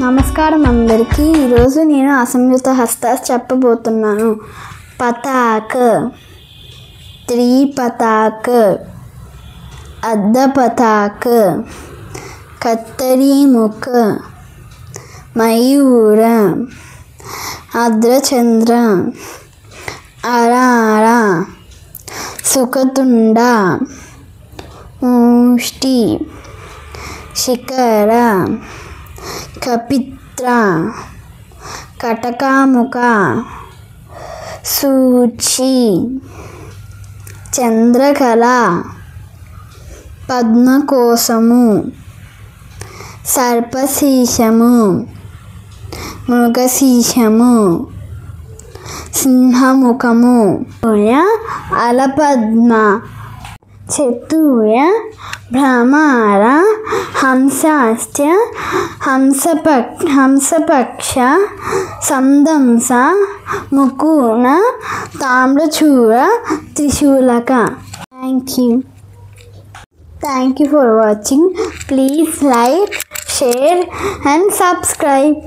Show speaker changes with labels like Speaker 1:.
Speaker 1: నమస్కారం అందరికీ. ఈరోజు నేను అసంయుక్త హస్తాస్ చెప్పబోతున్నాను. పతాక, త్రిపతాక, అర్ధ పతాక, కత్తరీముఖ, మయూర, అర్ధచంద్ర, అరార, సుఖతుండ, ముష్టి, శిఖర, కపిత్ర, కటకాముఖ, సూచి, Chandrakala, పద్మకోశము, సర్పశీర్షము, మృగశీర్షము, సింహముఖము, అలపద్మ, చతుర, Bhramara, హంసాస్య, హంసపక్ష, సందంస, ముకున, తామ్రచూర, త్రిశూలక. Thank you for watching. Please like, share and subscribe.